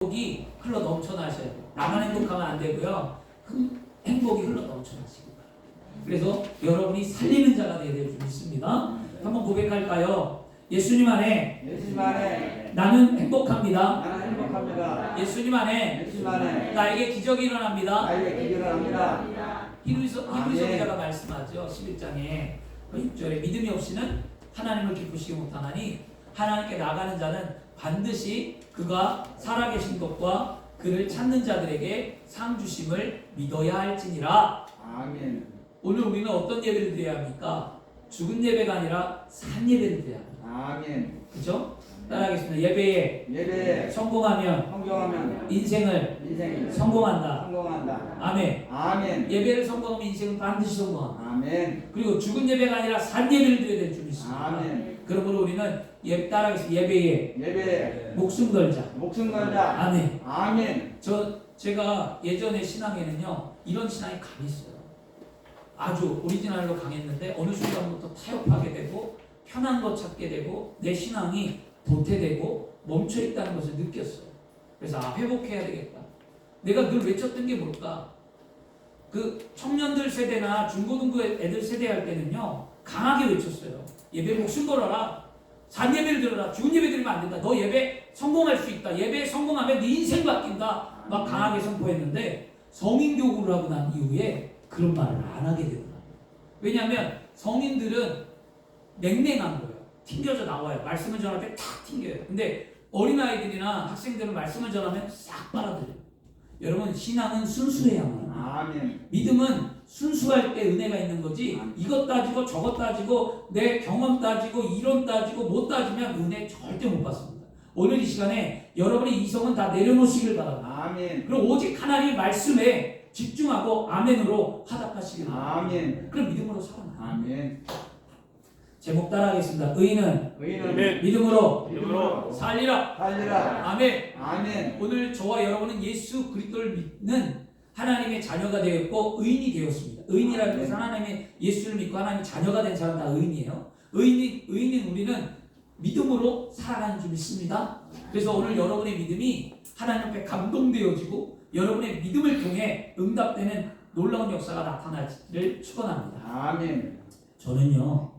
행복이 흘러 넘쳐나셔야 돼요. 나만 행복하면 안 되고요. 행복이 흘러 넘쳐나시기 바랍니다. 그래서 여러분이 살리는 자가 되어야 될 줄 믿습니다. 한번 고백할까요? 예수님 안에 나는 행복합니다. 예수님 안에 나에게 기적이 일어납니다. 히브리서 기자가 말씀하죠. 11장에 6절에 믿음이 없이는 하나님을 기쁘시게 못하나니 하나님께 나가는 자는 반드시 그가 살아계신 것과 그를 찾는 자들에게 상 주심을 믿어야 할지니라. 아멘. 오늘 우리는 어떤 예배를 드려야 합니까? 죽은 예배가 아니라 산 예배를 드려야 합니다. 아멘. 그렇죠? 따라하겠습니다. 예배에 성공하면 인생을 성공한다. 아멘. 아멘. 예배를 성공하면 인생은 반드시 성공합니다. 아멘. 그리고 죽은 예배가 아니라 산 예배를 드려야 될 줄 믿습니다. 아멘. 그러므로 우리는 따라하겠습니다. 예배에 목숨 걸자. 아멘. 아멘. 제가 예전에 신앙에는요 이런 신앙이 강했어요. 아주 오리지널로 강했는데 어느 순간부터 타협하게 되고 편한 것 찾게 되고 내 신앙이 도태되고 멈춰있다는 것을 느꼈어요. 그래서 회복해야 되겠다. 내가 늘 외쳤던 게 뭘까? 그 청년들 세대나 중고등부 애들 세대 할 때는요 강하게 외쳤어요. 예배 목숨 걸어라. 산 예배를 들어라. 죽은 예배 드리면 안 된다. 너 예배 성공할 수 있다. 예배 성공하면 네 인생 바뀐다. 막 강하게 선포했는데 성인교구를 하고 난 이후에 그런 말을 안 하게 되더라고요. 왜냐하면 성인들은 냉랭한 거예요. 튕겨져 나와요. 말씀을 전할 때 탁 튕겨요. 근데 어린아이들이나 학생들은 말씀을 전하면 싹 빨아들여요. 여러분 신앙은 순수해야만 합니다. 아멘. 믿음은 순수할 때 은혜가 있는 거지. 아멘. 이것 따지고 저것 따지고 내 경험 따지고 이론 따지고 못 따지면 은혜 절대 못 받습니다. 오늘 이 시간에 여러분의 이성은 다 내려놓으시길 바랍니다. 아멘. 그리고 오직 하나님의 말씀에 집중하고 아멘으로 화답하시길 바랍니다. 아멘. 그럼 믿음으로 살아나요. 아멘. 제목 따라하겠습니다. 의인은 믿음으로 살리라. 아멘. 아멘. 오늘 저와 여러분은 예수 그리스도를 믿는 하나님의 자녀가 되었고 의인이 되었습니다. 의인이라는 것은 하나님의 예수를 믿고 하나님의 자녀가 된 사람 다 의인이에요. 의인인 우리는 믿음으로 살아가는 줄 믿습니다. 그래서 오늘 여러분의 믿음이 하나님 앞에 감동되어지고 여러분의 믿음을 통해 응답되는 놀라운 역사가 나타나기를 축원합니다. 아멘. 저는요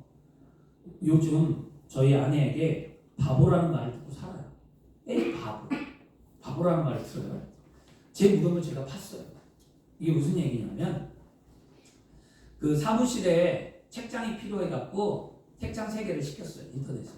요즘 저희 아내에게 바보라는 말을 듣고 살아요. 에이 바보라는 말을 들어요. 제 무덤을 제가 팠어요. 이게 무슨 얘기냐면 그 사무실에 책장이 필요해갖고 책장 3개를 시켰어요. 인터넷에.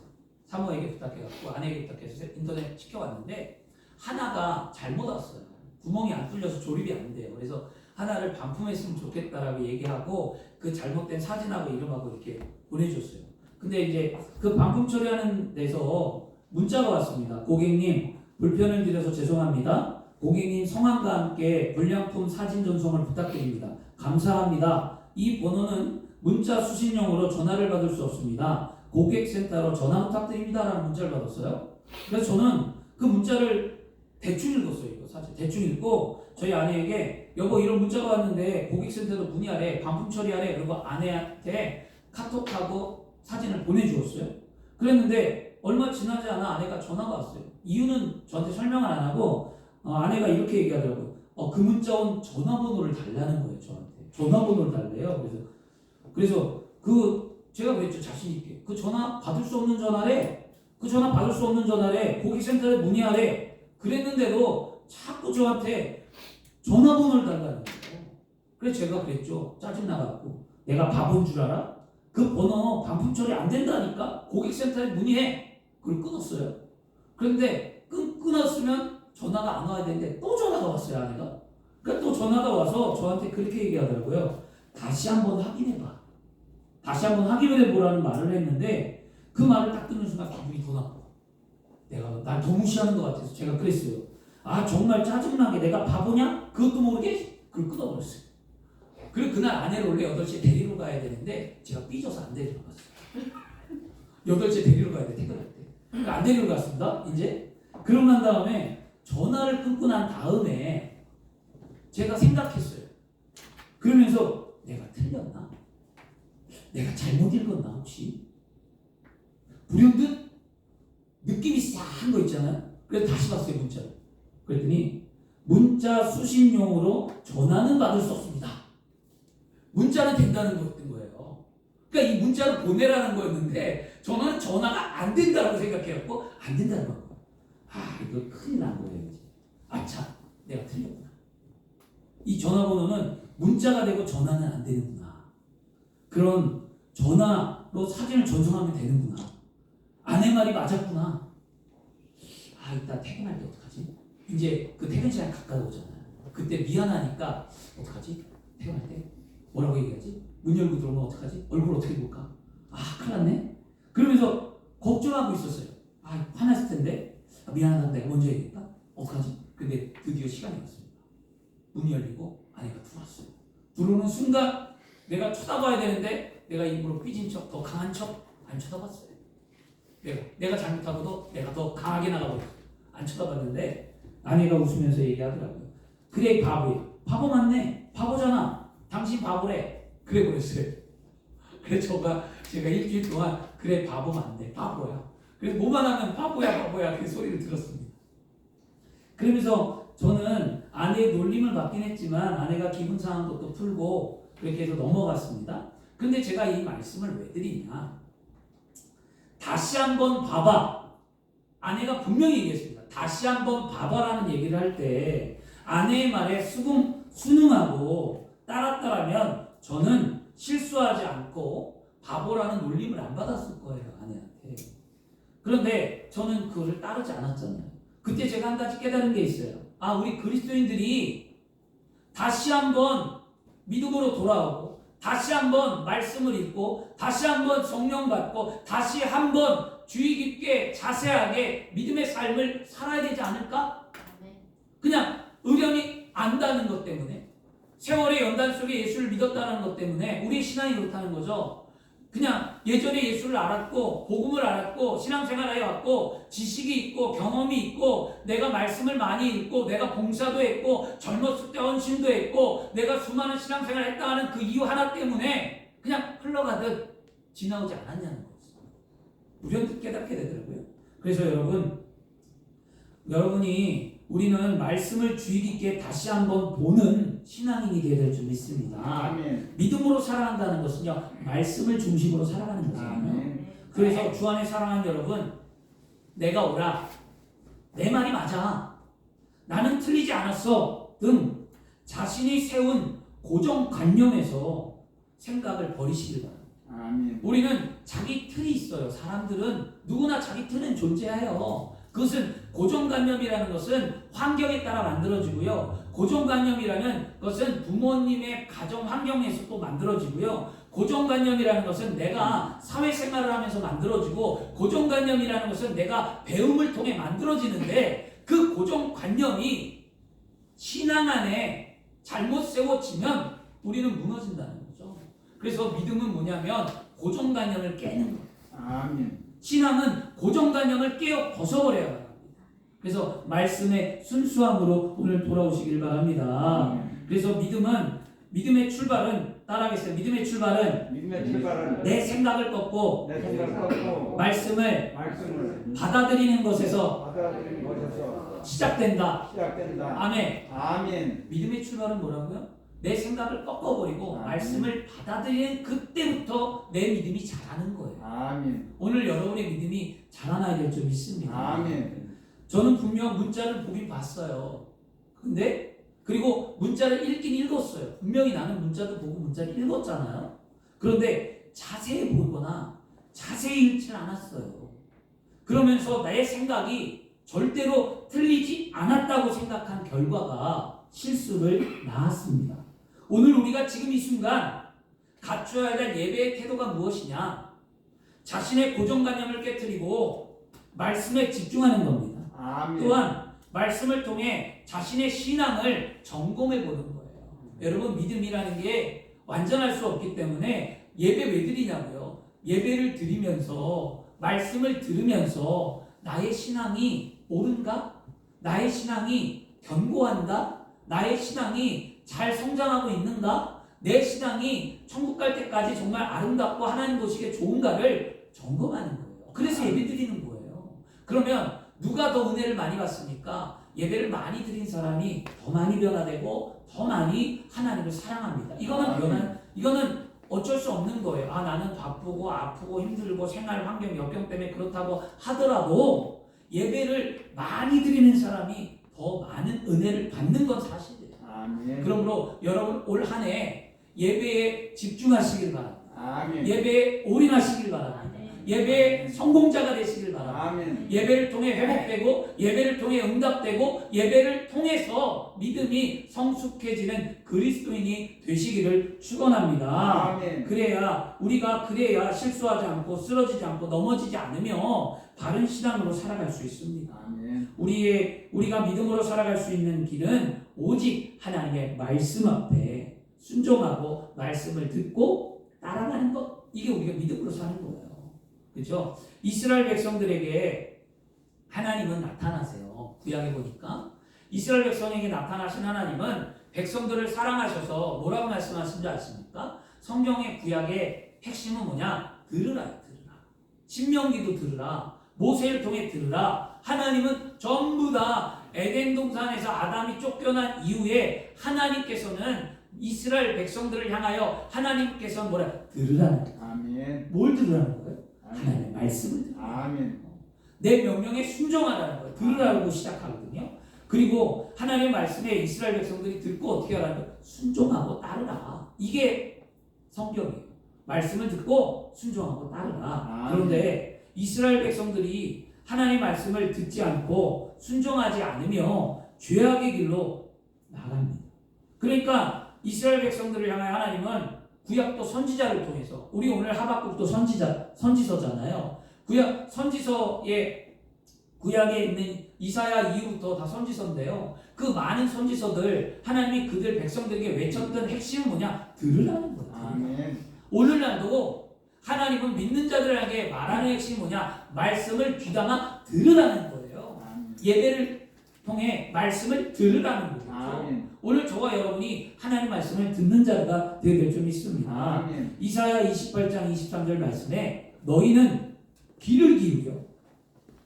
사모에게 부탁해갖고 아내에게 부탁해서 인터넷 시켜왔는데 하나가 잘못 왔어요. 구멍이 안 뚫려서 조립이 안 돼요. 그래서 하나를 반품했으면 좋겠다라고 얘기하고 그 잘못된 사진하고 이름하고 이렇게 보내줬어요. 근데 이제 그 반품 처리하는 데서 문자가 왔습니다. 고객님 불편을 드려서 죄송합니다. 고객님 성함과 함께 불량품 사진 전송을 부탁드립니다. 감사합니다. 이 번호는 문자 수신용으로 전화를 받을 수 없습니다. 고객센터로 전화 부탁드립니다. 라는 문자를 받았어요. 그래서 저는 그 문자를 대충 읽었어요. 이거 사실 대충 읽고 저희 아내에게 여보 이런 문자가 왔는데 고객센터로 문의하래. 반품 처리하래. 그리고 아내한테 카톡하고 사진을 보내주었어요. 그랬는데 얼마 지나지 않아 아내가 전화가 왔어요. 이유는 저한테 설명을 안 하고 아내가 이렇게 얘기하더라고요. 그 문자 온 전화번호를 달라는 거예요. 저한테 전화번호를 달래요. 그래서 제가 그랬죠. 자신 있게 그 전화 받을 수 없는 전화래. 그 전화 받을 수 없는 전화래. 고객센터에 문의하래. 그랬는데도 자꾸 저한테 전화번호를 달라는 거예요. 그래서 제가 그랬죠. 짜증나갖고 내가 바본 줄 알아? 그 번호 반품 처리 안 된다니까? 고객센터에 문의해. 그걸 끊었어요. 그런데 끊었으면 전화가 안 와야 되는데 또 전화가 왔어요. 아내가. 그러니까 또 전화가 와서 저한테 그렇게 얘기하더라고요. 다시 한번 확인해봐. 다시 한번 확인해보라는 말을 했는데 그 말을 딱 듣는 순간 기분이 더 나빠. 날 더 무시하는 것 같아서 제가 그랬어요. 정말 짜증나게 내가 바보냐? 그것도 모르게 그걸 끊어버렸어요. 그리고 그날 아내를 원래 8시에 데리러 가야 되는데 제가 삐져서 안 데리러 갔어요. 8시에 데리러 가야 돼. 퇴근할 때. 그러니까 안 데리러 갔습니다. 이제 그러고 난 다음에 전화를 끊고 난 다음에 제가 생각했어요. 그러면서 내가 틀렸나? 내가 잘못 읽었나 혹시? 불현듯 느낌이 싹한 거 있잖아요. 그래서 다시 봤어요 문자를. 그랬더니 문자 수신용으로 전화는 받을 수 없습니다. 문자는 된다는 거예요. 그러니까 이 문자를 보내라는 거였는데 저는 전화가 안 된다고 생각해갖고 안 된다는 거예요. 아, 이거 큰일 난 거예요. 이제. 참, 내가 틀렸구나. 이 전화번호는 문자가 되고 전화는 안 되는구나. 그런 전화로 사진을 전송하면 되는구나. 아내 말이 맞았구나. 이따 퇴근할 때 어떡하지? 이제 그 퇴근 시간 가까이 오잖아요. 그때 미안하니까 어떡하지? 퇴근할 때 뭐라고 얘기하지? 문 열고 들어오면 어떡하지? 얼굴 어떻게 볼까? 큰일 났네? 그러면서 걱정하고 있었어요. 화났을 텐데 미안하다 내가 먼저 얘기했다? 어떡하지? 근데 드디어 시간이 왔습니다. 문이 열리고 아내가 들어왔어요. 들어오는 순간 내가 쳐다봐야 되는데 내가 일부러 삐진 척, 더 강한 척 안 쳐다봤어요. 내가 잘못하고도 내가 더 강하게 나가버렸어요. 안 쳐다봤는데 아내가 웃으면서 얘기하더라고요. 그래 바보야. 바보 맞네. 바보잖아. 당신 바보래. 그래 버렸어요. 그래서 제가 일주일 동안 그래 바보 맞네. 바보야. 그래서 뭐만 하면 바보야 그 소리를 들었습니다. 그러면서 저는 아내의 놀림을 받긴 했지만 아내가 기분 상한 것도 풀고 그렇게 해서 넘어갔습니다. 근데 제가 이 말씀을 왜 드리냐? 다시 한번 봐봐. 아내가 분명히 얘기했습니다. 다시 한번 봐봐라는 얘기를 할 때 아내의 말에 순응하고 따랐더라면 저는 실수하지 않고 바보라는 놀림을 안 받았을 거예요. 아내한테. 그런데 저는 그거를 따르지 않았잖아요. 그때 제가 한 가지 깨달은 게 있어요. 우리 그리스도인들이 다시 한번 믿음으로 돌아오고 다시 한번 말씀을 읽고 다시 한번 성령 받고 다시 한번 주의 깊게 자세하게 믿음의 삶을 살아야 되지 않을까? 그냥 의견이 안다는 것 때문에 세월의 연단 속에 예수를 믿었다는 것 때문에 우리의 신앙이 그렇다는 거죠. 그냥 예전에 예수를 알았고 복음을 알았고 신앙생활을 해왔고 지식이 있고 경험이 있고 내가 말씀을 많이 읽고 내가 봉사도 했고 젊었을 때 헌신도 했고 내가 수많은 신앙생활을 했다 하는 그 이유 하나 때문에 그냥 흘러가듯 지나오지 않았냐는 거죠. 우리는 깨닫게 되더라고요. 그래서 우리는 말씀을 주의 깊게 다시 한번 보는 신앙인이 되어야 될 줄 믿습니다. 아멘. 믿음으로 살아간다는 것은요, 말씀을 중심으로 살아가는 거잖아요. 그래서 주 안에 사랑하는 여러분, 내가 오라, 내 말이 맞아, 나는 틀리지 않았어 등 자신이 세운 고정관념에서 생각을 버리시길 바랍니다. 아멘. 우리는 자기 틀이 있어요. 사람들은 누구나 자기 틀은 존재해요. 그것은 고정관념이라는 것은 환경에 따라 만들어지고요. 고정관념이라는 것은 부모님의 가정 환경에서 또 만들어지고요. 고정관념이라는 것은 내가 사회생활을 하면서 만들어지고 고정관념이라는 것은 내가 배움을 통해 만들어지는데 그 고정관념이 신앙 안에 잘못 세워지면 우리는 무너진다는 거죠. 그래서 믿음은 뭐냐면 고정관념을 깨는 거예요. 아멘. 신앙은 고정관념을 깨어 벗어버려야 합니다. 그래서 말씀의 순수함으로 오늘 돌아오시길 바랍니다. 그래서 믿음의 출발은 따라하겠어요. 믿음의 출발은 내 생각을 꺾고 말씀을 받아들이는 것에서 시작된다. 아멘. 믿음의 출발은 뭐라고요? 내 생각을 꺾어버리고 말씀을 받아들이는 그때부터 내 믿음이 자라는 거예요. 아멘. 오늘 여러분의 믿음이 자라나야 될 줄 믿습니다. 아멘. 저는 분명 문자를 보긴 봤어요. 근데 그리고 문자를 읽긴 읽었어요. 분명히 나는 문자도 보고 문자를 읽었잖아요. 그런데 자세히 보거나 자세히 읽지 않았어요. 그러면서 내 생각이 절대로 틀리지 않았다고 생각한 결과가 실수를 낳았습니다. 오늘 우리가 지금 이 순간 갖춰야 될 예배의 태도가 무엇이냐? 자신의 고정관념을 깨트리고 말씀에 집중하는 겁니다. 아멘. 또한 말씀을 통해 자신의 신앙을 점검해 보는 거예요. 여러분, 믿음이라는 게 완전할 수 없기 때문에 예배 왜 드리냐고요? 예배를 드리면서 말씀을 들으면서 나의 신앙이 옳은가? 나의 신앙이 견고한가? 나의 신앙이 잘 성장하고 있는가? 내 신앙이 천국 갈 때까지 정말 아름답고 하나님 보시기에 좋은가를 점검하는 거예요. 그래서 예배 드리는 거예요. 그러면 누가 더 은혜를 많이 받습니까? 예배를 많이 드린 사람이 더 많이 변화되고 더 많이 하나님을 사랑합니다. 이거는 어쩔 수 없는 거예요. 나는 바쁘고 아프고 힘들고 생활 환경 역경 때문에 그렇다고 하더라도 예배를 많이 드리는 사람이 더 많은 은혜를 받는 건 사실이에요. 아멘. 그러므로 여러분 올 한 해 예배에 집중하시길 바랍니다. 아멘. 예배에 올인하시길 바랍니다. 예배의 성공자가 되시길 바랍니다. 아멘. 예배를 통해 회복되고 예배를 통해 응답되고 예배를 통해서 믿음이 성숙해지는 그리스도인이 되시기를 축원합니다. 아멘. 그래야 실수하지 않고 쓰러지지 않고 넘어지지 않으며 바른 신앙으로 살아갈 수 있습니다. 아멘. 우리가 믿음으로 살아갈 수 있는 길은 오직 하나님의 말씀 앞에 순종하고 말씀을 듣고 따라가는 것, 이게 우리가 믿음으로 사는 거예요. 그렇죠? 이스라엘 백성들에게 하나님은 나타나세요. 구약에 보니까 이스라엘 백성에게 나타나신 하나님은 백성들을 사랑하셔서 뭐라고 말씀하신 줄 아십니까? 성경의 구약의 핵심은 뭐냐? 들으라. 신명기도 들으라. 모세를 통해 들으라. 하나님은 전부 다 에덴 동산에서 아담이 쫓겨난 이후에 하나님께서는 이스라엘 백성들을 향하여 하나님께서는 뭐라? 들으라는 거예요. 아멘. 뭘 들으라는 거예요? 하나님의 말씀을 들으라. 아멘. 내 명령에 순종하라는 거예요. 들으라고 시작하거든요. 그리고 하나님의 말씀에 이스라엘 백성들이 듣고 어떻게 하라는 거예요? 순종하고 따르라. 이게 성경이에요. 말씀을 듣고 순종하고 따르라. 그런데 이스라엘 백성들이 하나님의 말씀을 듣지 않고 순종하지 않으며 죄악의 길로 나갑니다. 그러니까 이스라엘 백성들을 향하여 하나님은 구약도 선지자를 통해서, 우리 오늘 하박국도 선지서잖아요. 구약에 있는 이사야 이후부터 다 선지서인데요. 그 많은 선지서들, 하나님이 그들 백성들에게 외쳤던 핵심은 뭐냐? 들으라는 거예요. 아멘. 오늘날도 하나님은 믿는 자들에게 말하는 핵심이 뭐냐? 말씀을 귀담아 들으라는 거예요. 아멘. 예배를 통해 말씀을 들으라는 거죠. 아멘. 오늘 저와 여러분이 하나님 말씀을 듣는 자가 되어야 될 줄 믿습니다. 아멘. 이사야 28장 23절 말씀에 너희는 귀를 기울여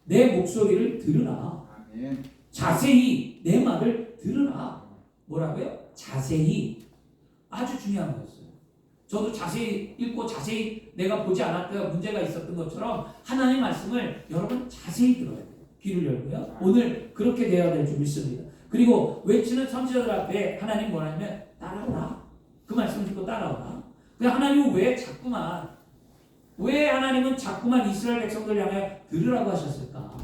내 목소리를 들으라. 아멘. 자세히 내 말을 들으라. 뭐라고요? 자세히. 아주 중요한 거였어요. 저도 자세히 읽고 자세히 내가 보지 않았다가 문제가 있었던 것처럼 하나님 말씀을 여러분 자세히 들어야 돼요. 귀를 열고요. 오늘 그렇게 되어야 될 줄 믿습니다. 그리고 외치는 선지자들 앞에 하나님 뭐라냐면 따라오라. 그 말씀을 듣고 따라오라. 하나님은 왜 하나님은 자꾸만 이스라엘 백성들 향하여 들으라고 하셨을까?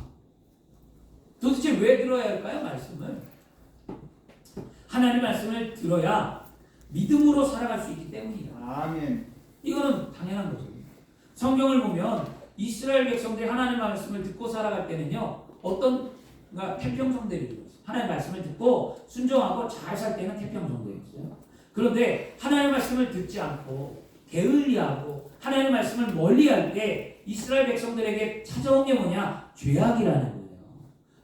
도대체 왜 들어야 할까요? 말씀을. 하나님 말씀을 들어야 믿음으로 살아갈 수 있기 때문이다. 아멘. 이거는 당연한 거죠. 성경을 보면 이스라엘 백성들이 하나님 말씀을 듣고 살아갈 때는요, 태평성대를 이루었어요. 하나님 말씀을 듣고 순종하고 잘 살 때는 태평성대였어요. 그런데 하나님 말씀을 듣지 않고 게을리하고 하나님 말씀을 멀리할 때 이스라엘 백성들에게 찾아온 게 뭐냐? 죄악이라는 거예요.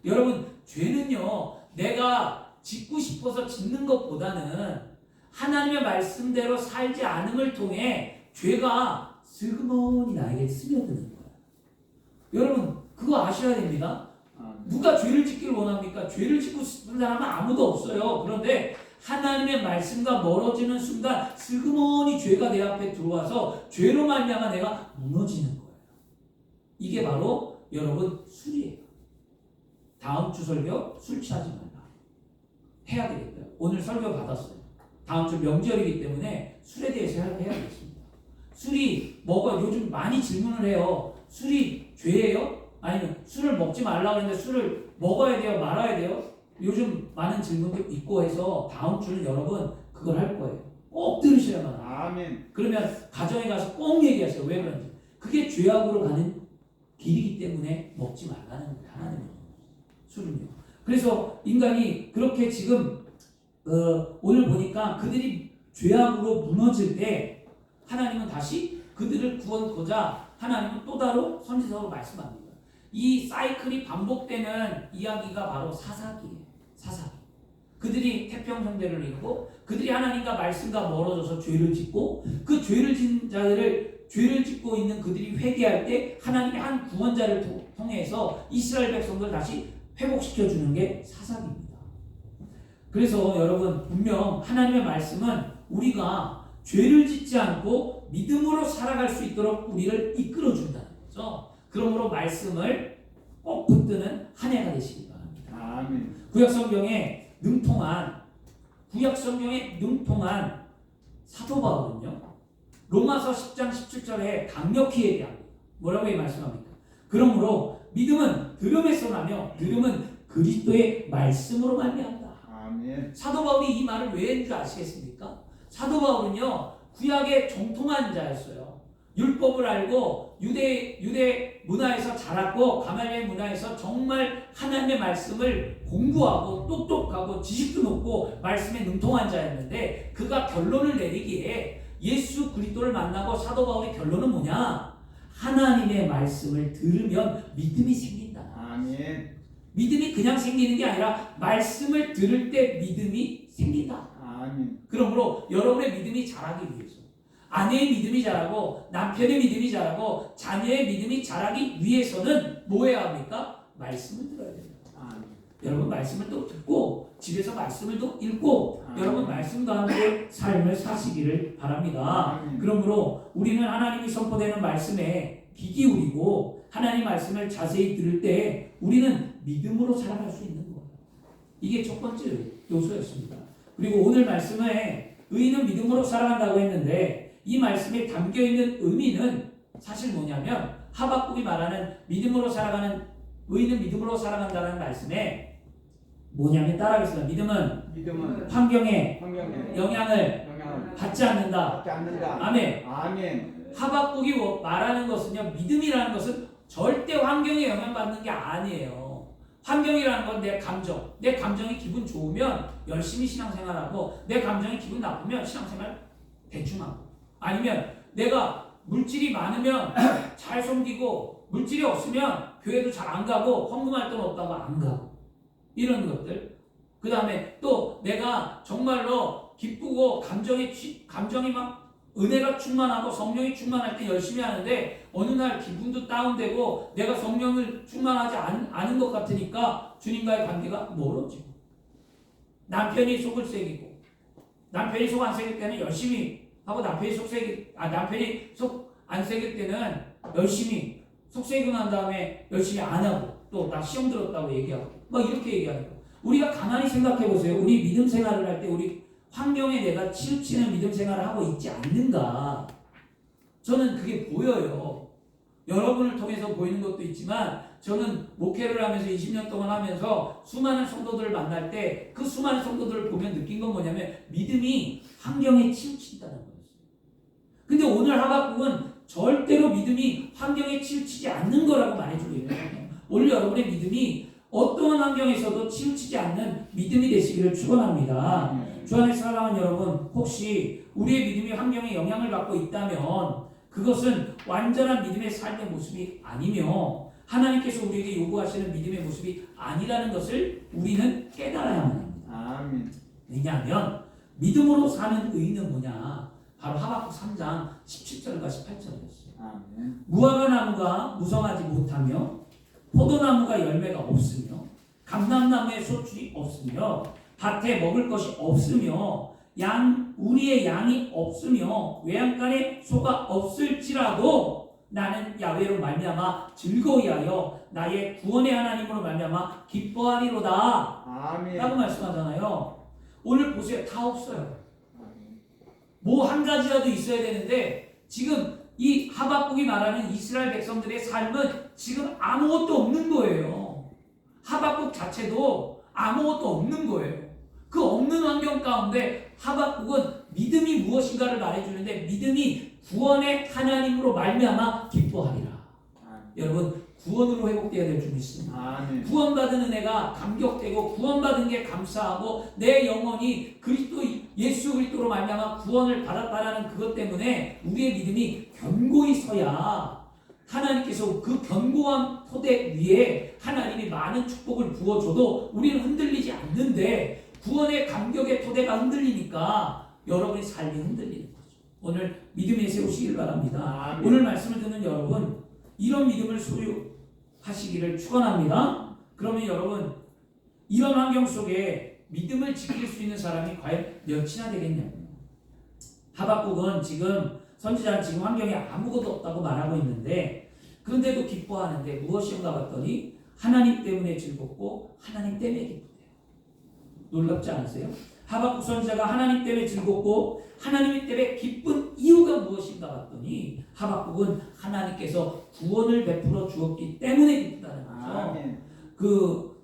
여러분, 죄는요, 내가 짓고 싶어서 짓는 것보다는 하나님의 말씀대로 살지 않음을 통해 죄가 슬그머니 나에게 스며드는 거예요. 여러분, 그거 아셔야 됩니다. 누가 죄를 짓기를 원합니까? 죄를 짓고 싶은 사람은 아무도 없어요. 그런데 하나님의 말씀과 멀어지는 순간 슬그머니 죄가 내 앞에 들어와서 죄로 말미암아 내가 무너지는 거예요. 이게 바로 여러분 술이에요. 다음 주 설교 술 취하지 말라. 해야 되겠어요. 오늘 설교 받았어요. 다음 주 명절이기 때문에 술에 대해서 해야겠습니다. 술이 요즘 많이 질문을 해요. 술이 죄예요? 아니면 술을 먹지 말라고 했는데 술을 먹어야 돼요? 말아야 돼요? 요즘 많은 질문도 있고 해서 다음 주는 여러분 그걸 할 거예요. 꼭 들으시라면. 아멘. 그러면 가정에 가서 꼭 얘기하세요. 왜 그런지. 그게 죄악으로 가는 길이기 때문에 먹지 말라는 거예요. 하나님은. 술은요. 그래서 인간이 그렇게 지금 오늘 보니까 그들이 죄악으로 무너질 때 하나님은 다시 그들을 구원하고자 하나님은 또 다른 선지서로 말씀합니다. 이 사이클이 반복되는 이야기가 바로 사사기예요. 사사기. 그들이 태평성대를 이루고 그들이 하나님과 말씀과 멀어져서 죄를 짓고 그 죄를 짓는 자들을 죄를 짓고 있는 그들이 회개할 때 하나님의 한 구원자를 통해서 이스라엘 백성들 다시 회복시켜 주는 게 사사기입니다. 그래서 여러분 분명 하나님의 말씀은 우리가 죄를 짓지 않고 믿음으로 살아갈 수 있도록 우리를 이끌어 준다는 거죠. 그러므로 말씀을 꼭 붙드는 한 해가 되시기 바랍니다. 아멘. 구약성경에 능통한 사도 바울은요, 로마서 10장 17절에 강력히 얘기합니다. 뭐라고 말씀합니까? 그러므로 믿음은 들음에서 나며 들음은 그리스도의 말씀으로 말미암다. 아멘. 사도 바울이 이 말을 왜 했는 줄 아시겠습니까? 사도 바울은요, 구약의 정통한 자였어요. 율법을 알고 유대 문화에서 자랐고 가말리엘 문화에서 정말 하나님의 말씀을 공부하고 똑똑하고 지식도 높고 말씀에 능통한 자였는데, 그가 결론을 내리기에 예수 그리스도를 만나고 사도 바울의 결론은 뭐냐? 하나님의 말씀을 들으면 믿음이 생긴다. 아멘. 믿음이 그냥 생기는 게 아니라 말씀을 들을 때 믿음이 생긴다. 아멘. 그러므로 여러분의 믿음이 자라기 위해서, 아내의 믿음이 자라고 남편의 믿음이 자라고 자녀의 믿음이 자라기 위해서는 뭐 해야 합니까? 말씀을 들어야 됩니다. 아멘. 여러분 말씀을 또 듣고 집에서 말씀을 또 읽고 여러분 말씀 가운데 삶을 사시기를 바랍니다. 그러므로 우리는 하나님이 선포되는 말씀에 귀 기울이고 하나님 말씀을 자세히 들을 때 우리는 믿음으로 살아갈 수 있는 거예요. 이게 첫 번째 요소였습니다. 그리고 오늘 말씀에 의인은 믿음으로 살아간다고 했는데, 이 말씀에 담겨있는 의미는 사실 뭐냐면, 하박국이 말하는 믿음으로 살아가는, 의인은 믿음으로 살아간다는 말씀에 뭐냐면 따라하겠습니다. 믿음은 환경에 영향을 받지 않는다. 아멘. 아멘. 하박국이 말하는 것은요, 믿음이라는 것은 절대 환경에 영향받는 게 아니에요. 환경이라는 건 내 감정이 기분 좋으면 열심히 신앙생활하고, 내 감정이 기분 나쁘면 신앙생활 대충 하고, 아니면 내가 물질이 많으면 잘 섬기고, 물질이 없으면 교회도 잘 안 가고, 헌금할 돈 없다고 안 가고, 이런 것들. 그 다음에 또 내가 정말로 기쁘고 감정이 막 은혜가 충만하고 성령이 충만할 때 열심히 하는데, 어느 날 기분도 다운되고 내가 성령을 충만하지 않은 것 같으니까 주님과의 관계가 멀어지고, 남편이 속을 새기고, 남편이 속 안 새길 때는 열심히 하고, 남편이 속 안 새길 때는 열심히 속 새기고 난 다음에 열심히 안 하고, 또 나 시험 들었다고 얘기하고, 막 이렇게 얘기하는 거. 우리가 가만히 생각해 보세요. 우리 믿음 생활을 할 때 우리 환경에 내가 치우치는 믿음 생활을 하고 있지 않는가? 저는 그게 보여요. 여러분을 통해서 보이는 것도 있지만, 저는 목회를 하면서 20년 동안 하면서 수많은 성도들을 만날 때 그 수많은 성도들을 보면 느낀 건 뭐냐면, 믿음이 환경에 치우친다는 거였어요. 근데 오늘 하박국은 절대로 믿음이 환경에 치우치지 않는 거라고 말해주고 있거든요. 오늘 여러분의 믿음이 어떠한 환경에서도 치우치지 않는 믿음이 되시기를 축원합니다. 주 안에 사랑하는 여러분, 혹시 우리의 믿음이 환경에 영향을 받고 있다면 그것은 완전한 믿음의 삶의 모습이 아니며 하나님께서 우리에게 요구하시는 믿음의 모습이 아니라는 것을 우리는 깨달아야만 합니다. 아멘. 왜냐하면 믿음으로 사는 의인은 뭐냐? 바로 하박국 3장 17절과 18절이었어요. 아멘. 무화과 나무가 무성하지 못하며 포도나무가 열매가 없으며 감람나무에 소출이 없으며 밭에 먹을 것이 없으며 우리의 양이 없으며 외양간에 소가 없을지라도 나는 야훼로 말미암아 즐거워하여 나의 구원의 하나님으로 말미암아 기뻐하리로다. 아멘. 라고 말씀하잖아요. 오늘 보세요. 다 없어요. 뭐 한 가지라도 있어야 되는데, 지금 이 하박국이 말하는 이스라엘 백성들의 삶은 지금 아무것도 없는 거예요. 하박국 자체도 아무것도 없는 거예요. 그 없는 환경 가운데 하박국은 믿음이 무엇인가를 말해주는데, 믿음이 구원의 하나님으로 말미암아 기뻐하리라. 여러분, 구원으로 회복되어야 될 줄 믿습니다. 구원받은 은혜가 감격되고 구원받은 게 감사하고 내 영혼이 예수 그리스도로 말미암아 구원을 받았다라는 그것 때문에 우리의 믿음이 견고히 서야 하나님께서 그 견고한 토대 위에 하나님이 많은 축복을 부어줘도 우리는 흔들리지 않는데, 구원의 감격의 토대가 흔들리니까 여러분의 삶이 흔들리는 거죠. 오늘 믿음에 세우시길 바랍니다. 오늘 말씀을 듣는 여러분, 이런 믿음을 소유하시기를 축원합니다. 그러면 여러분 이런 환경 속에 믿음을 지킬 수 있는 사람이 과연 몇이나 되겠냐고요. 하박국은 지금 선지자는 지금 환경에 아무것도 없다고 말하고 있는데 그런데도 기뻐하는데 무엇인가 봤더니 하나님 때문에 즐겁고 하나님 때문에 기쁘대요. 놀랍지 않으세요? 하박국 선지자가 하나님 때문에 즐겁고 하나님 때문에 기쁜 이유가 무엇인가 봤더니 하박국은 하나님께서 구원을 베풀어 주었기 때문에 기쁘다는 거죠. 아멘.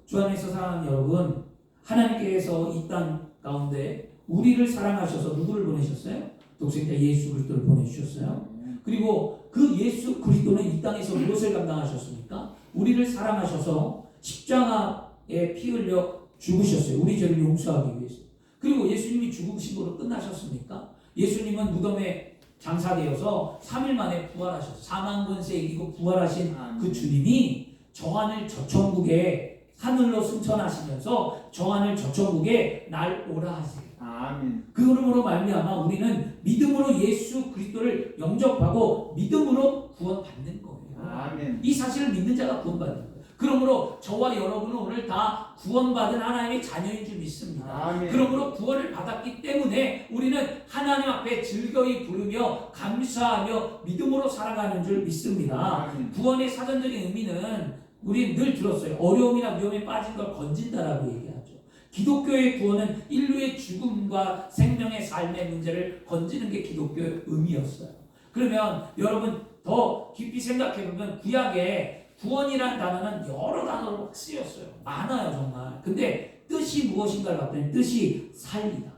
주 안에서 사랑하는 여러분, 하나님께서 이 땅 가운데 우리를 사랑하셔서 누구를 보내셨어요? 독생자 예수 그리스도를 보내주셨어요. 그리고 그 예수 그리스도는 이 땅에서 무엇을 감당하셨습니까? 우리를 사랑하셔서 십자가에 피 흘려 죽으셨어요. 우리 죄를 용서하기 위해서. 그리고 예수님이 죽으심으로 끝나셨습니까? 예수님은 무덤에 장사되어서 3일 만에 부활하셨어요. 사망 권세 이기고 부활하신 그 주님이 저하늘 저천국에 하늘로 승천하시면서 저하늘 저천국에 날 오라 하세요. 아멘. 그러므로 말미암아 우리는 믿음으로 예수 그리스도를 영접하고 믿음으로 구원받는 거예요. 아멘. 이 사실을 믿는 자가 구원받는 거예요. 그러므로 저와 여러분은 오늘 다 구원받은 하나님의 자녀인 줄 믿습니다. 아멘. 그러므로 구원을 받았기 때문에 우리는 하나님 앞에 즐거이 부르며 감사하며 믿음으로 살아가는 줄 믿습니다. 아멘. 구원의 사전적인 의미는 우리 늘 들었어요. 어려움이나 위험에 빠진 걸 건진다라고 얘기하죠. 기독교의 구원은 인류의 죽음과 생명의 삶의 문제를 건지는 게 기독교의 의미였어요. 그러면 여러분 더 깊이 생각해보면 구약에 구원이라는 단어는 여러 단어로 쓰였어요. 많아요 정말. 근데 뜻이 무엇인가를 봤더니 뜻이 살리다,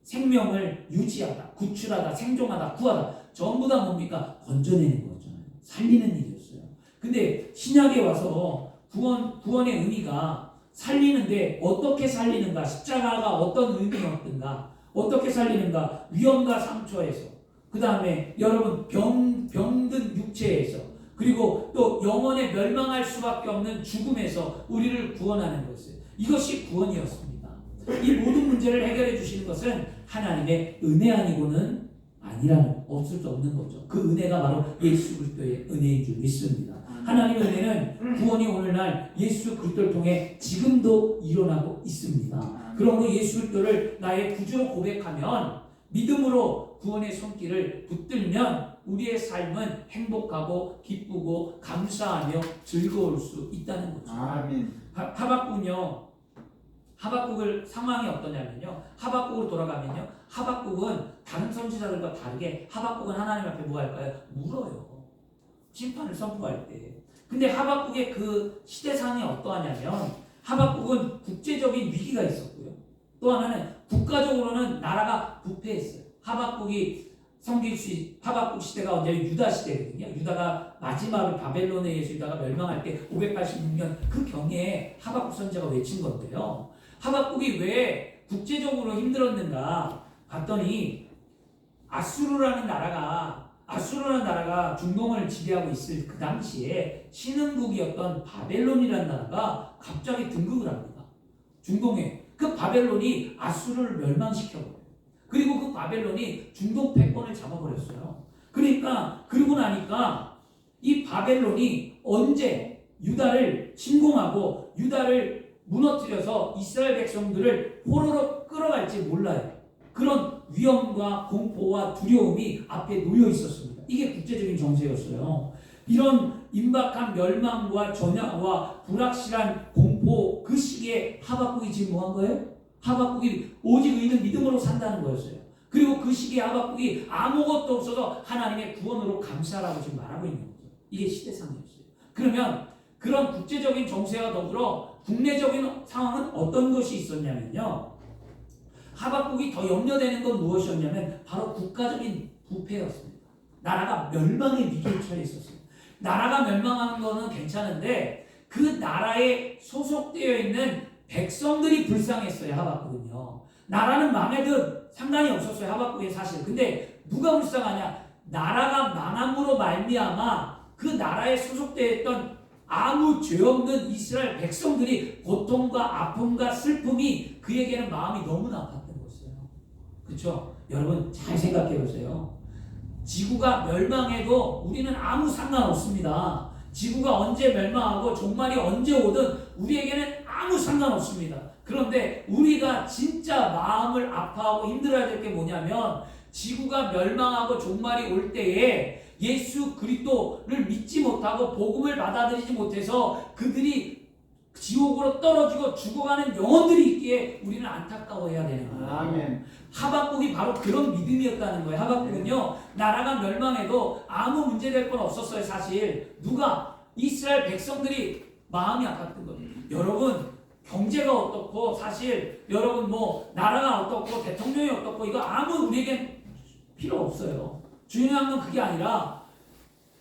생명을 유지하다, 구출하다, 생존하다, 구하다, 전부 다 뭡니까? 건져내는 거잖아요. 살리는 일이었어요. 근데 신약에 와서 구원의 의미가 살리는데 어떻게 살리는가? 십자가가 어떤 의미였던가? 어떻게 살리는가? 위험과 상처에서, 그 다음에 여러분 병든 육체에서, 그리고 또 영원에 멸망할 수밖에 없는 죽음에서 우리를 구원하는 것이에요. 이것이 구원이었습니다. 이 모든 문제를 해결해 주시는 것은 하나님의 은혜 아니고는 아니라는, 없을 수 없는 거죠. 그 은혜가 바로 예수 그리스도의 은혜인 줄 믿습니다. 하나님의 은혜는 구원이 오늘날 예수 그리스도를 통해 지금도 일어나고 있습니다. 그러므로 예수 그리스도를 나의 구주로 고백하면, 믿음으로 구원의 손길을 붙들면 우리의 삶은 행복하고 기쁘고 감사하며 즐거울 수 있다는 거죠. 아멘. 하박국은요, 하박국을 상황이 어떠냐면요, 하박국으로 돌아가면요, 하박국은 다른 선지자들과 다르게 하박국은 하나님 앞에 뭐 할까요? 물어요. 심판을 선포할 때. 근데 하박국의 그 시대상이 어떠하냐면, 하박국은 국제적인 위기가 있었고요, 또 하나는 국가적으로는 나라가 부패했어요. 하박국 시대가 언제? 유다 시대거든요. 유다가 마지막에 바벨론에 의해서 유다가 멸망할 때 586년 그 경에 하박국 선지자가 외친 건데요. 하박국이 왜 국제적으로 힘들었는가 봤더니 아수르라는 나라가 중동을 지배하고 있을 그 당시에 신흥국이었던 바벨론이라는 나라가 갑자기 등극을 합니다. 중동에. 그 바벨론이 아수르를 멸망시켜버려요. 그리고 그 바벨론이 중동 패권을 잡아버렸어요. 그러고 나니까 이 바벨론이 언제 유다를 침공하고 유다를 무너뜨려서 이스라엘 백성들을 포로로 끌어갈지 몰라요. 그런 위험과 공포와 두려움이 앞에 놓여 있었습니다. 이게 국제적인 정세였어요. 이런 임박한 멸망과 전야와 불확실한 공포, 그 시기에 하박국이 지금 뭐 한 거예요? 하박국이 오직 의인은 믿음으로 산다는 거였어요. 그리고 그 시기에 하박국이 아무것도 없어서 하나님의 구원으로 감사라고 지금 말하고 있는 거죠. 이게 시대상이었어요. 그러면 그런 국제적인 정세와 더불어 국내적인 상황은 어떤 것이 있었냐면요, 하박국이 더 염려되는 건 무엇이었냐면 바로 국가적인 부패였습니다. 나라가 멸망의 위기에 처해 있었어요. 나라가 멸망하는 거는 괜찮은데 그 나라에 소속되어 있는 백성들이 불쌍했어요. 하박국은요. 나라는 망해도 상관이 없었어요. 하박국의 사실. 근데 누가 불쌍하냐? 나라가 망함으로 말미암아 그 나라에 소속되어 있던 아무 죄 없는 이스라엘 백성들이 고통과 아픔과 슬픔이 그에게는 마음이 너무나 아팠던 것이에요. 그렇죠? 여러분 잘 생각해 보세요. 지구가 멸망해도 우리는 아무 상관없습니다. 지구가 언제 멸망하고 종말이 언제 오든 우리에게는 아무 상관없습니다. 그런데 우리가 진짜 마음을 아파하고 힘들어야 될 게 뭐냐면 지구가 멸망하고 종말이 올 때에 예수 그리스도를 믿지 못하고 복음을 받아들이지 못해서 그들이 지옥으로 떨어지고 죽어가는 영혼들이 있기에 우리는 안타까워해야 되는 거예요. 아멘. 하박국이 바로 그런 믿음이었다는 거예요. 하박국은요, 나라가 멸망해도 아무 문제될 건 없었어요. 사실 누가 이스라엘 백성들이 마음이 아팠던 거예요. 여러분 경제가 어떻고 사실 여러분 뭐 나라가 어떻고 대통령이 어떻고 이거 아무 우리에겐 필요 없어요. 중요한 건 그게 아니라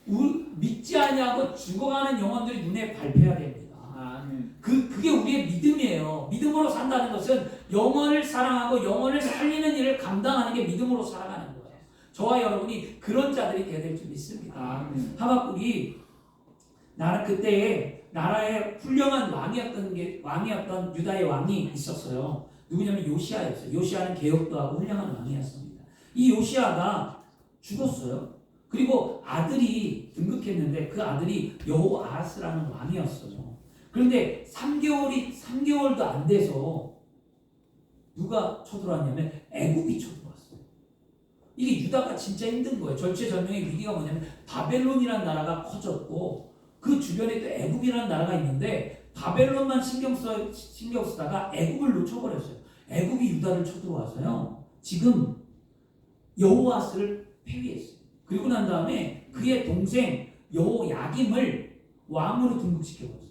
믿지 아니하고 죽어가는 영혼들이 눈에 밟혀야 됩니다. 아멘. 그게 우리의 믿음이에요. 믿음으로 산다는 것은 영혼을 사랑하고 영혼을 살리는 일을 감당하는 게 믿음으로 살아가는 거예요. 저와 여러분이 그런 자들이 되어야 될 줄 믿습니다. 아멘. 하박국이 그때에 나라의 훌륭한 왕이었던 유다의 왕이 있었어요. 누구냐면 요시아였어요. 요시아는 개혁도 하고 훌륭한 왕이었습니다. 이 요시아가 죽었어요. 그리고 아들이 등극했는데 그 아들이 여호아하스라는 왕이었어요. 그런데 3개월도 안 돼서 누가 쳐들어왔냐면 애굽이 쳐들어왔어요. 이게 유다가 진짜 힘든 거예요. 절체절명의 위기가 뭐냐면 바벨론이라는 나라가 커졌고 그 주변에 또 애굽이라는 나라가 있는데 바벨론만 신경 쓰다가 애굽을 놓쳐버렸어요. 애굽이 유다를 쳐들어와서요. 지금 여호아스를 폐위했어요. 그리고 난 다음에 그의 동생 여호야김을 왕으로 등극시켜버렸어요.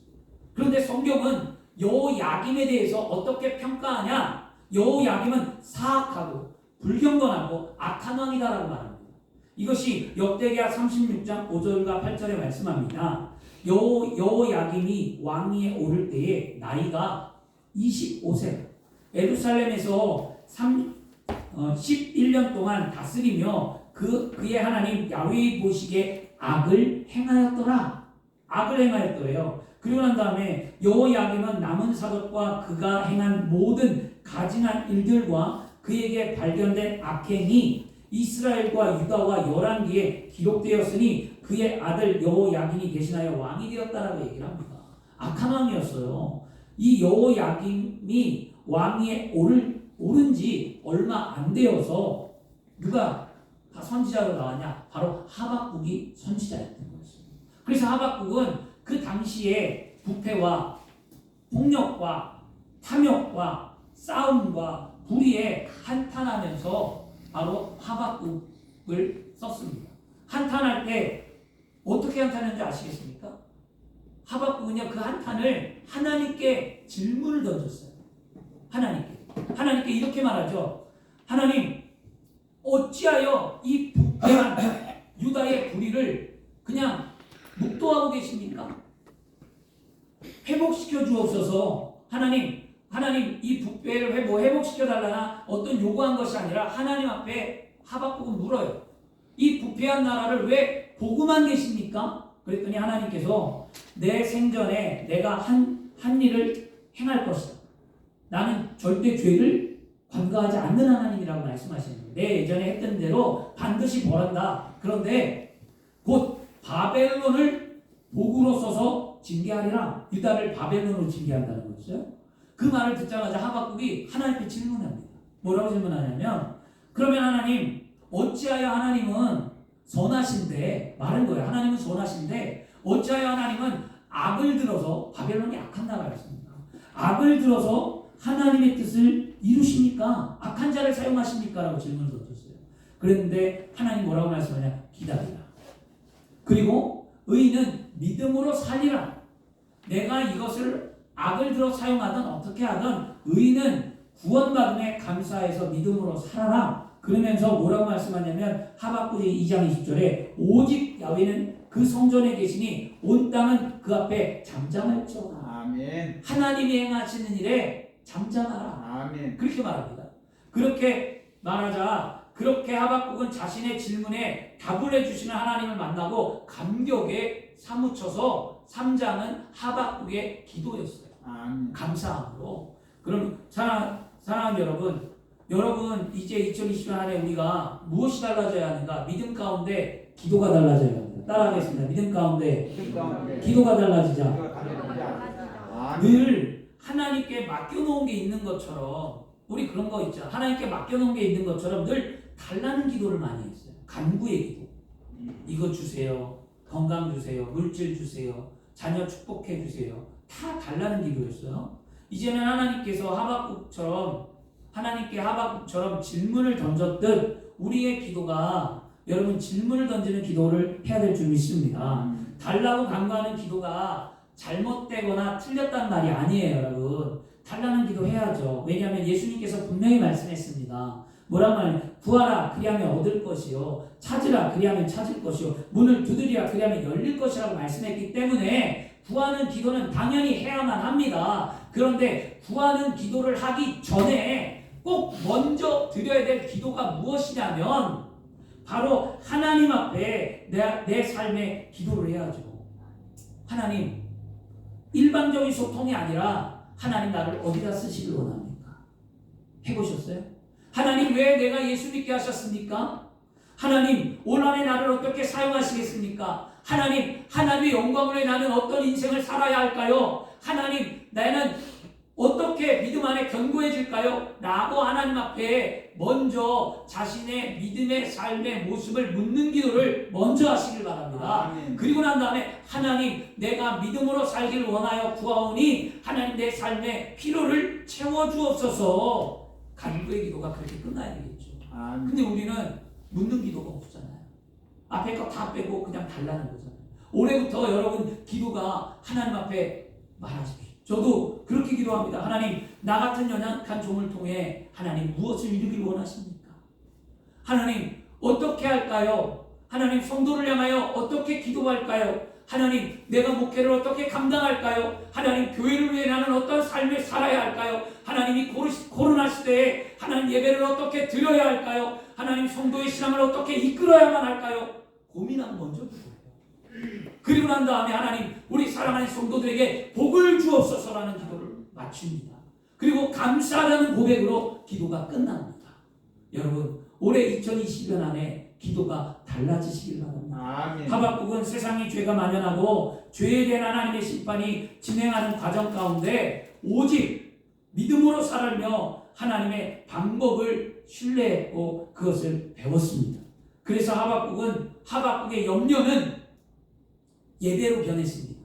그런데 성경은 여호야김에 대해서 어떻게 평가하냐? 여호야김은 사악하고 불경건하고 악한 왕이다라고 말합니다. 이것이 역대기하 36장 5절과 8절에 말씀합니다. 여호야김이 왕위에 오를 때에 나이가 25세, 에루살렘에서 11년 동안 다스리며 그의 하나님 야훼의 보시기에 악을 행하였더라. 악을 행하였더래요. 그리고 난 다음에 여호야김은 남은 사독과 그가 행한 모든 가증한 일들과 그에게 발견된 악행이 이스라엘과 유다와 열왕기에 기록되었으니 그의 아들 여호야김이 대신하여 왕이 되었다라고 얘기를 합니다. 악한 왕이었어요. 이 여호야김이 왕위에 오른 지 얼마 안 되어서 누가 선지자로 나왔냐? 바로 하박국이 선지자였던 것입니다. 그래서 하박국은 그 당시에 부패와 폭력과 탐욕과 싸움과 불의에 한탄하면서 바로 하박국을 썼습니다. 한탄할 때 어떻게 한탄했는지 아시겠습니까? 하박국은요, 그 한탄을 하나님께 질문을 던졌어요. 하나님께 이렇게 말하죠. 하나님, 어찌하여 이 부패한 유다의 불의를 그냥 묵도하고 계십니까? 회복시켜 주옵소서. 하나님 이 부패를 회복시켜 달라나 어떤 요구한 것이 아니라 하나님 앞에 하박국은 물어요. 이 부패한 나라를 왜 보고만 계십니까? 그랬더니 하나님께서 내 생전에 내가 한 일을 행할 것이다. 나는 절대 죄를 관가하지 않는 하나님이라고 말씀하시는 거예요. 내 예전에 했던 대로 반드시 벌한다. 그런데 곧 바벨론을 복으로 써서 징계하리라. 유다를 바벨론으로 징계한다는 거였어요. 그 말을 듣자마자 하박국이 하나님께 질문합니다. 뭐라고 질문하냐면, 그러면 하나님, 어찌하여 하나님은 선하신데, 말은 거예요. 하나님은 선하신데 어찌하여 하나님은 악을 들어서, 바벨론이 악한 나라였습니다. 악을 들어서 하나님의 뜻을 이루십니까? 악한 자를 사용하십니까? 라고 질문을 던졌어요. 그랬는데 하나님 뭐라고 말씀하냐? 기다리라. 그리고 의인은 믿음으로 살리라. 내가 이것을 악을 들어 사용하든 어떻게 하든 의인은 구원받음에 감사해서 믿음으로 살아라. 그러면서 뭐라고 말씀하냐면 하박국의 2장 20절에 오직 야훼는 그 성전에 계시니 온 땅은 그 앞에 잠잠할지어다. 아멘. 하나님이 행하시는 일에 잠잠하라. 아멘. 그렇게 말합니다. 그렇게 말하자 그렇게 하박국은 자신의 질문에 답을 해주시는 하나님을 만나고 감격에 사무쳐서 3장은 하박국의 기도였어요. 아멘. 감사함으로. 그럼 사랑하는 여러분 이제 2020년 안에 우리가 무엇이 달라져야 하는가? 믿음 가운데 기도가 달라져야 합니다. 따라하겠습니다. 믿음 가운데 믿음 가운데 기도가 달라지자. 기도가 달라지자. 아멘. 늘 하나님께 맡겨놓은 게 있는 것처럼 우리 그런 거 있죠. 하나님께 맡겨놓은 게 있는 것처럼 늘 달라는 기도를 많이 했어요. 간구의 기도. 이거 주세요. 건강 주세요. 물질 주세요. 자녀 축복해 주세요. 다 달라는 기도였어요. 이제는 하나님께 하박국처럼 질문을 던졌듯 우리의 기도가 여러분 질문을 던지는 기도를 해야 될 줄 믿습니다. 달라고 간구하는 기도가 잘못되거나 틀렸단 말이 아니에요, 여러분. 달라는 기도 해야죠. 왜냐하면 예수님께서 분명히 말씀했습니다. 뭐란 말이에요? 구하라 그리하면 얻을 것이요, 찾으라 그리하면 찾을 것이요, 문을 두드리라 그리하면 열릴 것이라고 말씀했기 때문에 구하는 기도는 당연히 해야만 합니다. 그런데 구하는 기도를 하기 전에 꼭 먼저 드려야 될 기도가 무엇이냐면 바로 하나님 앞에 내 삶의 기도를 해야죠. 하나님, 일반적인 소통이 아니라 하나님 나를 어디다 쓰시길 원합니까? 해보셨어요? 하나님 왜 내가 예수 믿게 하셨습니까? 하나님 올 한해 나를 어떻게 사용하시겠습니까? 하나님 하나님의 영광을 위해 나는 어떤 인생을 살아야 할까요? 하나님 나는 어떻게 믿음 안에 견고해질까요? 라고 하나님 앞에 먼저 자신의 믿음의 삶의 모습을 묻는 기도를 먼저 하시길 바랍니다. 아멘. 그리고 난 다음에 하나님 내가 믿음으로 살기를 원하여 구하오니 하나님 내 삶의 필요를 채워주옵소서. 간구의 기도가 그렇게 끝나야 되겠죠. 아멘. 근데 우리는 묻는 기도가 없잖아요. 앞에 거 다 빼고 그냥 달라는 거잖아요. 올해부터 여러분 기도가 하나님 앞에 말하십시오. 저도 그렇게 기도합니다. 하나님 나 같은 연약한 종을 통해 하나님 무엇을 이루길 원하십니까? 하나님 어떻게 할까요? 하나님 성도를 향하여 어떻게 기도할까요? 하나님 내가 목회를 어떻게 감당할까요? 하나님 교회를 위해 나는 어떤 삶을 살아야 할까요? 하나님이 코로나 시대에 하나님 예배를 어떻게 드려야 할까요? 하나님 성도의 신앙을 어떻게 이끌어야만 할까요? 고민하고 먼저 기도해요. 그리고 난 다음에 하나님 우리 사랑하는 성도들에게 복을 주옵소서라는 기도를 마칩니다. 그리고 감사하다는 고백으로 기도가 끝납니다. 여러분 올해 2020년 안에 기도가 달라지시길 바랍니다. 아멘. 하박국은 세상에 죄가 만연하고 죄에 대한 하나님의 심판이 진행하는 과정 가운데 오직 믿음으로 살며 하나님의 방법을 신뢰했고 그것을 배웠습니다. 그래서 하박국의 염려는 예배로 변했습니다.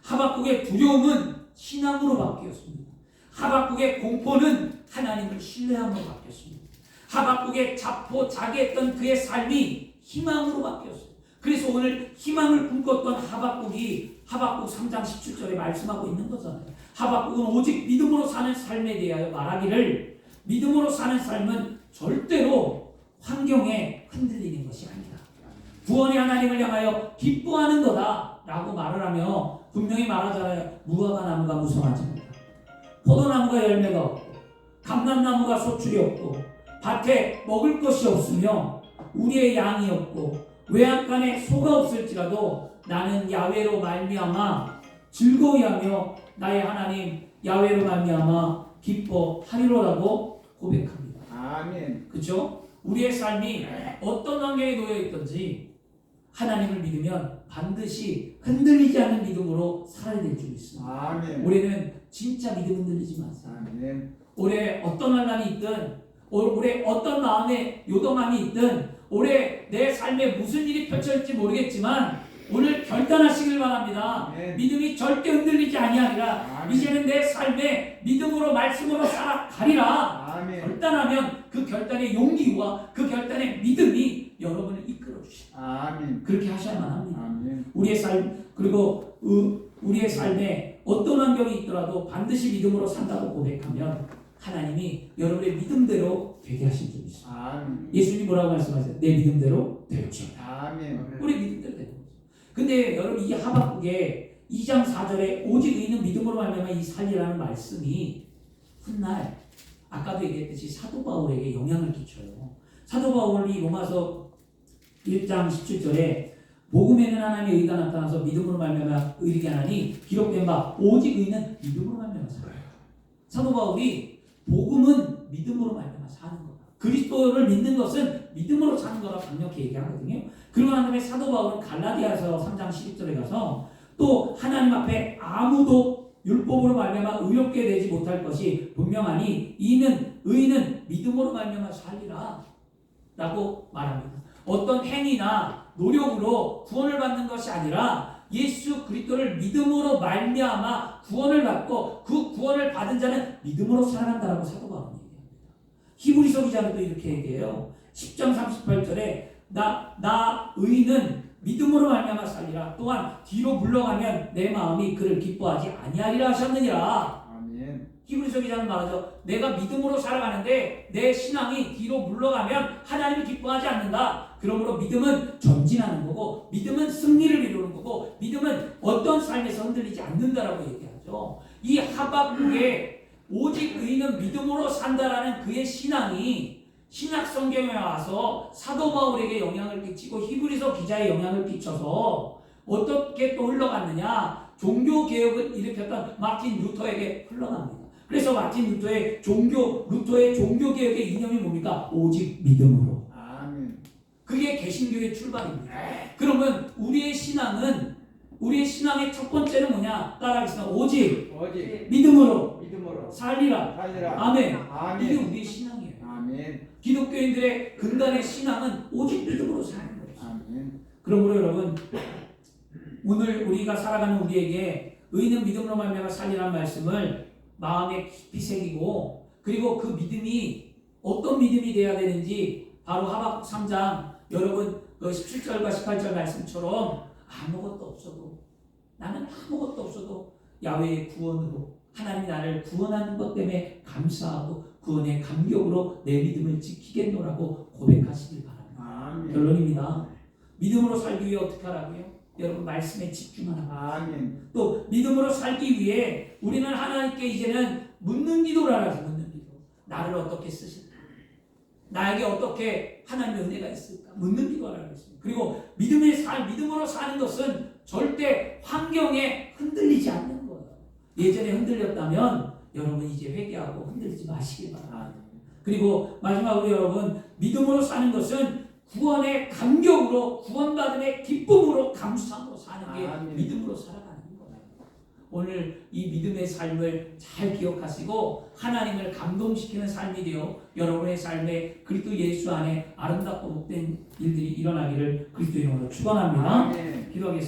하박국의 두려움은 신앙으로 바뀌었습니다. 하박국의 공포는 하나님을 신뢰함으로 바뀌었습니다. 하박국의 자포자기했던 그의 삶이 희망으로 바뀌었어요. 그래서 오늘 희망을 꿈꿨던 하박국이 하박국 3장 17절에 말씀하고 있는 거잖아요. 하박국은 오직 믿음으로 사는 삶에 대하여 말하기를 믿음으로 사는 삶은 절대로 환경에 흔들리는 것이 아니다. 구원의 하나님을 향하여 기뻐하는 거다 라고 말을 하며 분명히 말하잖아요. 무화과 나무가 무성하지 못하고 포도나무가 열매가 없고 감람나무가 소출이 없고 밭에 먹을 것이 없으며 우리의 양이 없고 외양간에 소가 없을지라도 나는 야훼로 말미암아 즐거워하며 나의 하나님 야훼로 말미암아 기뻐하리로라고 고백합니다. 아멘. 그렇죠? 우리의 삶이 어떤 환경에 놓여 있든지 하나님을 믿으면 반드시 흔들리지 않는 믿음으로 살아야 될 줄 믿습니다. 아멘. 올해는 진짜 믿음 흔들리지 마세요. 아멘. 올해 어떤 환란이 있든 올해 어떤 마음의 요동함이 있든 올해 내 삶에 무슨 일이 펼쳐질지 모르겠지만 오늘 결단하시길 바랍니다. 아멘. 믿음이 절대 흔들리지 아니하리라. 아멘. 이제는 내 삶에 믿음으로 말씀으로 살아가리라. 아멘. 결단하면 그 결단의 용기와 그 결단의 믿음이 여러분을 이끌어 주십니다. 아멘. 그렇게 하셔야만 합니다. 아멘. 우리의 삶 그리고 우리의 삶에 어떤 환경이 있더라도 반드시 믿음으로 산다고 고백하면 하나님이 여러분의 믿음대로 되게 하실 줄 믿습니다. 아멘. 예수님 뭐라고 말씀하세요? 내 믿음대로 될지어다. 아멘. 우리 믿음대로 되는 거죠. 근데 여러분 이 하박국의 2장 4절에 오직 의인은 믿음으로 말미암아 이 살리라는 말씀이 훗날 아까도 얘기했듯이 사도 바울에게 영향을 끼쳐요. 사도 바울이 로마서 1장 17절에 복음에는 하나님의 의가 나타나서 믿음으로 말미암아 의리게 하나니 기록된 바 오직 의인은 믿음으로 말미암아 살아요. 사도 바울이 복음은 믿음으로 말미암아 사는 거다. 그리스도를 믿는 것은 믿음으로 사는 거라 강력히 얘기하거든요. 그러고 난 다음에 사도 바울은 갈라디아서 3장 11절에 가서 또 하나님 앞에 아무도 율법으로 말미암아 의롭게 되지 못할 것이 분명하니 이는 의인은 믿음으로 말미암아 살리라 라고 말합니다. 어떤 행위나 노력으로 구원을 받는 것이 아니라 예수 그리스도를 믿음으로 말미암아 구원을 받고 그 구원을 받은 자는 믿음으로 살아간다라고 사도 바울은 얘기합니다. 히브리서 기자는 또 이렇게 얘기해요. 10장 38절에 나 의인은 믿음으로 말미암아 살리라. 또한 뒤로 물러가면 내 마음이 그를 기뻐하지 아니하리라 하셨느니라. 아멘. 히브리서 기자는 말하죠. 내가 믿음으로 살아가는데 내 신앙이 뒤로 물러가면 하나님이 기뻐하지 않는다. 그러므로 믿음은 전진하는 거고 믿음은 승리를 이루는 거고 믿음은 어떤 삶에서 흔들리지 않는다라고 얘기하죠. 이 하박국에 오직 의인은 믿음으로 산다라는 그의 신앙이 신약 성경에 와서 사도 바울에게 영향을 끼치고 히브리서 기자에 영향을 끼쳐서 어떻게 또 흘러갔느냐? 종교 개혁을 일으켰던 마틴 루터에게 흘러갑니다. 그래서 마틴 루터의 종교 개혁의 이념이 뭡니까? 오직 믿음으로. 아멘. 그게 개신교의 출발입니다. 그러면 우리의 신앙의 첫 번째는 뭐냐? 따라하겠습니다. 오직 믿음으로 살리라. 아멘. 이게 아멘. 우리의 신앙이에요. 아멘. 기독교인들의 근간의 신앙은 오직 믿음으로 사는 거예요. 아멘. 그러므로 여러분, 오늘 우리가 살아가는 우리에게 의인은 믿음으로 말미암아 살리라는 말씀을 마음에 깊이 새기고, 그리고 그 믿음이 어떤 믿음이 돼야 되는지 바로 하박국 3장 여러분 그 17절과 18절 말씀처럼 나는 아무것도 없어도 야훼의 구원으로 하나님이 나를 구원하는 것 때문에 감사하고 구원의 감격으로 내 믿음을 지키겠노라고 고백하시길 바랍니다. 아멘. 결론입니다. 믿음으로 살기 위해 어떻게 하라고요? 여러분 말씀에 집중하라고. 아멘. 또 믿음으로 살기 위해 우리는 하나님께 이제는 묻는 기도를 하라고. 묻는 기도. 나를 어떻게 쓰실까? 나에게 어떻게 하나님의 은혜가 있을까? 묻는 기도를 하라고 했습니다. 그리고 믿음으로 사는 것은 절대 환경에 흔들리지 않는 거예요. 예전에 흔들렸다면 여러분 이제 회개하고 흔들리지 마시길 바랍니다. 그리고 마지막으로 여러분 믿음으로 사는 것은 구원의 감격으로 구원받음의 기쁨으로 감사함으로 사는 게 아멘. 믿음으로 살아가는 거예요. 오늘 이 믿음의 삶을 잘 기억하시고 하나님을 감동시키는 삶이 되어 여러분의 삶에 그리스도 예수 안에 아름답고 복된 일들이 일어나기를 그리스도 이름으로 축원합니다. 아멘. 기도하겠습니다.